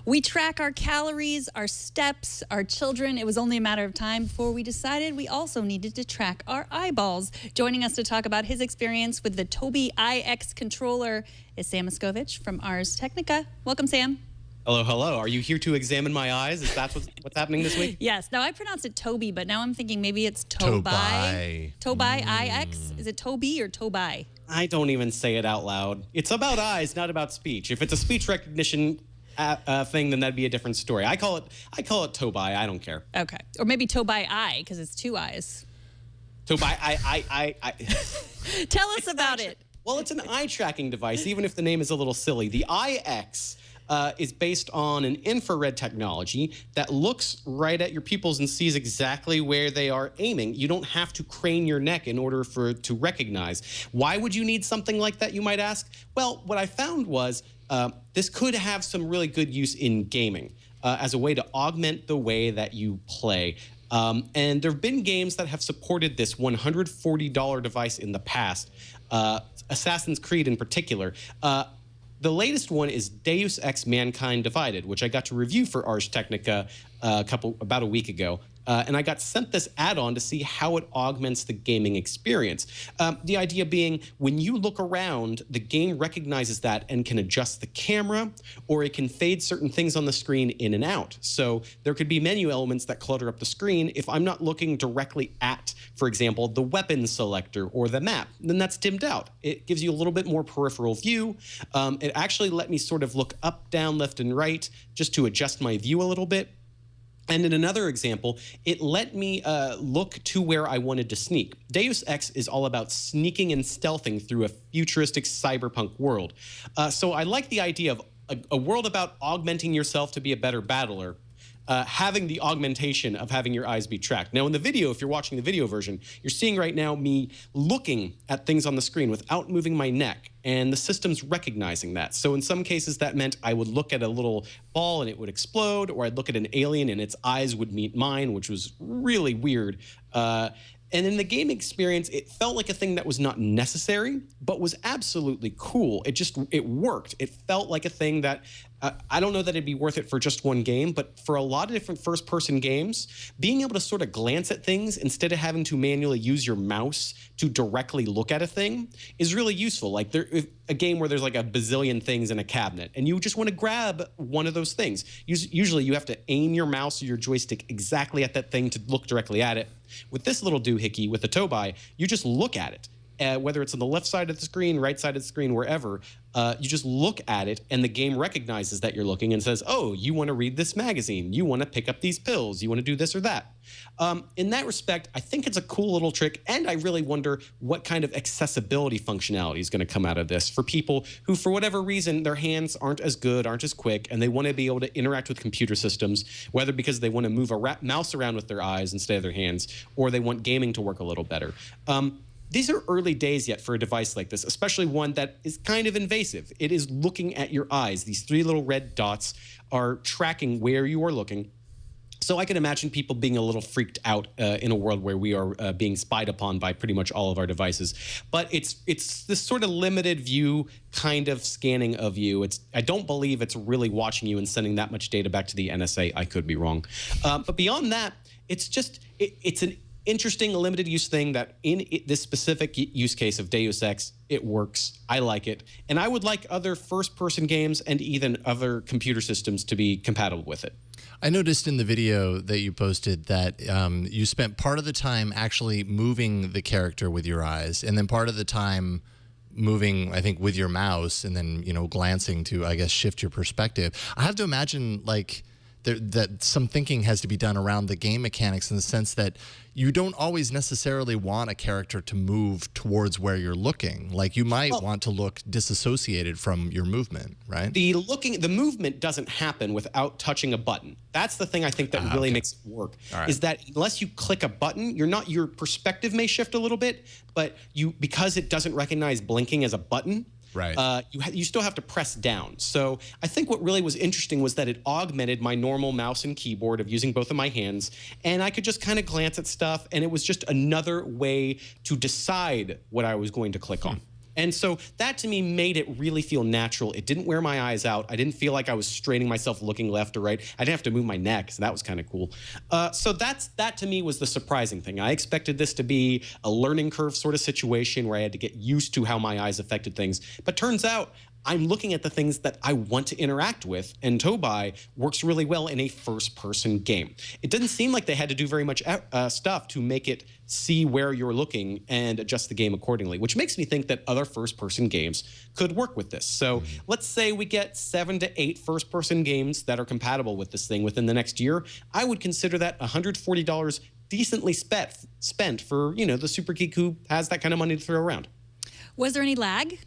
We track our calories, our steps, our children. It was only a matter of time before we decided we also needed to track our eyeballs. Joining us to talk about his experience with the Tobii EyeX controller is Sam Machkovech from Ars Technica. Welcome, Sam. Hello, hello. Are you here to examine my eyes? Is that what's happening this week? Yes. Now, I pronounced it Tobii, but now I'm thinking maybe it's Tobii. Tobii EyeX. Is it Tobii or Tobii? I don't even say it out loud. It's about eyes, not about speech. If it's a speech recognition thing, then that'd be a different story. I call it Tobii. I don't care. Okay. Or maybe Tobii Eye, because it's two eyes. Tobii, Tell us about it. Well, it's an eye tracking device, even if the name is a little silly. The EyeX is based on an infrared technology that looks right at your pupils and sees exactly where they are aiming. You don't have to crane your neck in order for it to recognize. Why would you need something like that, you might ask? Well, what I found was this could have some really good use in gaming as a way to augment the way that you play. And there have been games that have supported this $140 device in the past, Assassin's Creed in particular. The latest one is Deus Ex Mankind Divided, which I got to review for Ars Technica about a week ago. And I got sent this add-on to see how it augments the gaming experience. The idea being, when you look around, the game recognizes that and can adjust the camera, or it can fade certain things on the screen in and out. So there could be menu elements that clutter up the screen. If I'm not looking directly at, for example, the weapon selector or the map, then that's dimmed out. It gives you a little bit more peripheral view. It actually let me sort of look up, down, left, and right just to adjust my view a little bit. And in another example, it let me look to where I wanted to sneak. Deus Ex is all about sneaking and stealthing through a futuristic cyberpunk world. So I like the idea of a world about augmenting yourself to be a better battler, having the augmentation of having your eyes be tracked. Now in the video, if you're watching the video version, you're seeing right now me looking at things on the screen without moving my neck, and the system's recognizing that. So in some cases that meant I would look at a little ball and it would explode, or I'd look at an alien and its eyes would meet mine, which was really weird. And in the game experience, it felt like a thing that was not necessary, but was absolutely cool. It worked. It felt like a thing that, I don't know that it'd be worth it for just one game, but for a lot of different first-person games, being able to sort of glance at things instead of having to manually use your mouse to directly look at a thing is really useful. Like a game where there's like a bazillion things in a cabinet, and you just want to grab one of those things. Usually you have to aim your mouse or your joystick exactly at that thing to look directly at it. With this little doohickey, with the Tobii, you just look at it. Whether it's on the left side of the screen, right side of the screen, wherever, you just look at it and the game recognizes that you're looking and says, oh, you want to read this magazine, you want to pick up these pills, you want to do this or that. In that respect, I think it's a cool little trick, and I really wonder what kind of accessibility functionality is going to come out of this for people who, for whatever reason, their hands aren't as good, aren't as quick, and they want to be able to interact with computer systems, whether because they want to move a mouse around with their eyes instead of their hands, or they want gaming to work a little better. These are early days yet for a device like this, especially one that is kind of invasive. It is looking at your eyes. These three little red dots are tracking where you are looking. So I can imagine people being a little freaked out in a world where we are being spied upon by pretty much all of our devices. But it's this sort of limited view kind of scanning of you. I don't believe it's really watching you and sending that much data back to the NSA. I could be wrong. But beyond that, it's an interesting limited use thing that in this specific use case of Deus Ex, it works. I like it. And I would like other first-person games and even other computer systems to be compatible with it. I noticed in the video that you posted that you spent part of the time actually moving the character with your eyes, and then part of the time moving, I think, with your mouse, and then, you know, glancing to, I guess, shift your perspective. I have to imagine, like, that some thinking has to be done around the game mechanics, in the sense that you don't always necessarily want a character to move towards where you're looking. Like, you might want to look disassociated from your movement, right? The movement doesn't happen without touching a button. That's the thing I think that really makes it work. Is that unless you click a button, your perspective may shift a little bit, but because it doesn't recognize blinking as a button, right. You still have to press down. So I think what really was interesting was that it augmented my normal mouse and keyboard of using both of my hands, and I could just kind of glance at stuff, and it was just another way to decide what I was going to click on. And so that to me made it really feel natural. It didn't wear my eyes out. I didn't feel like I was straining myself looking left or right. I didn't have to move my neck, so that was kind of cool. So that to me was the surprising thing. I expected this to be a learning curve sort of situation where I had to get used to how my eyes affected things. But turns out I'm looking at the things that I want to interact with, and Tobii works really well in a first-person game. It didn't seem like they had to do very much stuff to make it see where you're looking and adjust the game accordingly, which makes me think that other first-person games could work with this. So let's say we get 7 to 8 first-person games that are compatible with this thing within the next year. I would consider that $140 decently spent for, the super geek who has that kind of money to throw around. Was there any lag?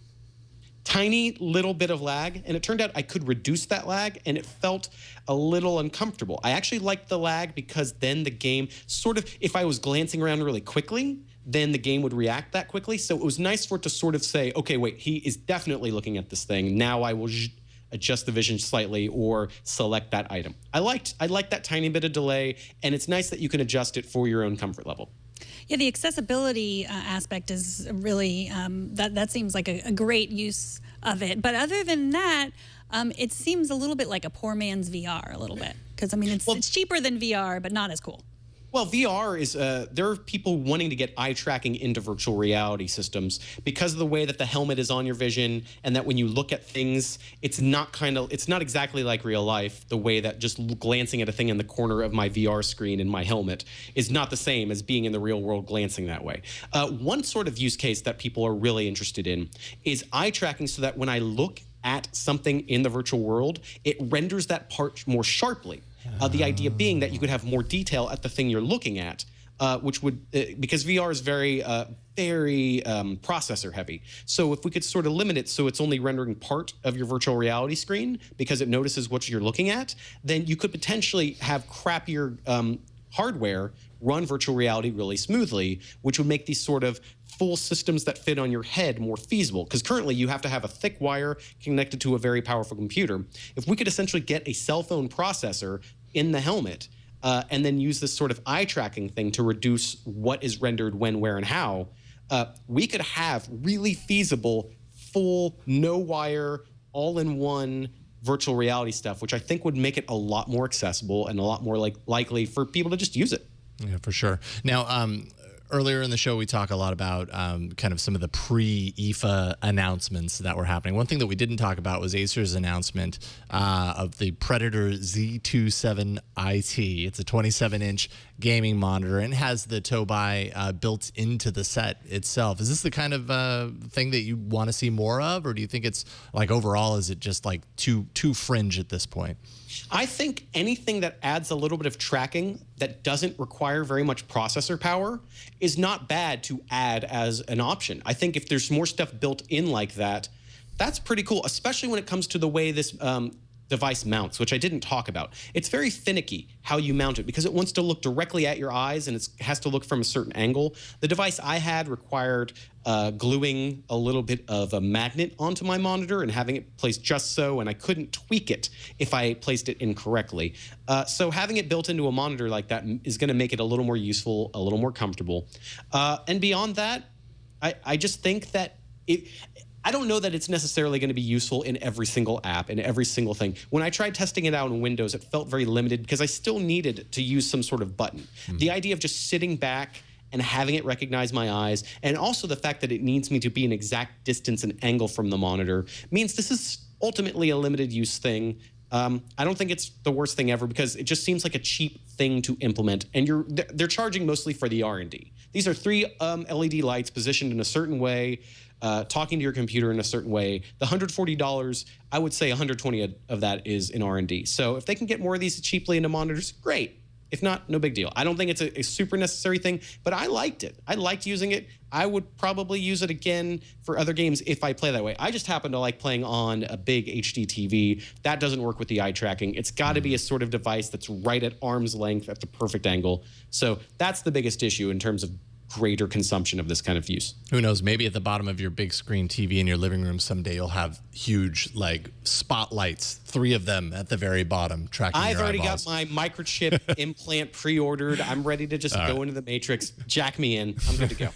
Tiny little bit of lag, and it turned out I could reduce that lag, and it felt a little uncomfortable. I actually liked the lag because then the game sort of, if I was glancing around really quickly, then the game would react that quickly. So it was nice for it to sort of say, okay, wait, he is definitely looking at this thing. Now I will adjust the vision slightly or select that item. I liked that tiny bit of delay, and it's nice that you can adjust it for your own comfort level. Yeah, the accessibility aspect is really, that seems like a great use of it. But other than that, it seems a little bit like a poor man's VR a little bit. Because, I mean, it's cheaper than VR, but not as cool. Well, VR is, there are people wanting to get eye tracking into virtual reality systems because of the way that the helmet is on your vision, and that when you look at things, it's not exactly like real life. The way that just glancing at a thing in the corner of my VR screen in my helmet is not the same as being in the real world glancing that way. One sort of use case that people are really interested in is eye tracking, so that when I look at something in the virtual world, it renders that part more sharply. The idea being that you could have more detail at the thing you're looking at, which would, because VR is very processor heavy. So if we could sort of limit it so it's only rendering part of your virtual reality screen because it notices what you're looking at, then you could potentially have crappier hardware run virtual reality really smoothly, which would make these sort of full systems that fit on your head more feasible. Because currently you have to have a thick wire connected to a very powerful computer. If we could essentially get a cell phone processor in the helmet and then use this sort of eye tracking thing to reduce what is rendered when, where, and how, we could have really feasible, full, no wire, all-in-one virtual reality stuff, which I think would make it a lot more accessible and a lot more likely for people to just use it. Yeah, for sure. Now, earlier in the show, we talk a lot about kind of some of the pre-IFA announcements that were happening. One thing that we didn't talk about was Acer's announcement of the Predator Z27 IT. It's a 27-inch gaming monitor and has the Tobii built into the set itself. Is this the kind of thing that you want to see more of, or do you think it's like overall, is it just like too fringe at this point? I think anything that adds a little bit of tracking that doesn't require very much processor power is not bad to add as an option. I think if there's more stuff built in like that, that's pretty cool, especially when it comes to the way this device mounts, which I didn't talk about. It's very finicky how you mount it because it wants to look directly at your eyes and it has to look from a certain angle. The device I had required gluing a little bit of a magnet onto my monitor and having it placed just so, and I couldn't tweak it if I placed it incorrectly. So having it built into a monitor like that is going to make it a little more useful, a little more comfortable. And beyond that, I just think that I don't know that it's necessarily going to be useful in every single app and every single thing. When I tried testing it out in Windows, it felt very limited because I still needed to use some sort of button. The idea of just sitting back and having it recognize my eyes, and also the fact that it needs me to be an exact distance and angle from the monitor, means this is ultimately a limited use thing. I don't think it's the worst thing ever because it just seems like a cheap thing to implement, and they're charging mostly for the R&D. These are 3 LED lights positioned in a certain way, talking to your computer in a certain way. The $140, I would say 120 of that is in R&D. So if they can get more of these cheaply into monitors, great. If not, no big deal. I don't think it's a super necessary thing, but I liked it. I liked using it. I would probably use it again for other games if I play that way. I just happen to like playing on a big HD TV. That doesn't work with the eye tracking. It's got to be a sort of device that's right at arm's length at the perfect angle. So that's the biggest issue in terms of greater consumption of this kind of use. Who knows, maybe at the bottom of your big screen TV in your living room someday you'll have huge like spotlights, 3 of them at the very bottom tracking your eyeballs. I've already got my microchip implant pre-ordered. I'm ready to just go into the Matrix, jack me in. I'm good to go.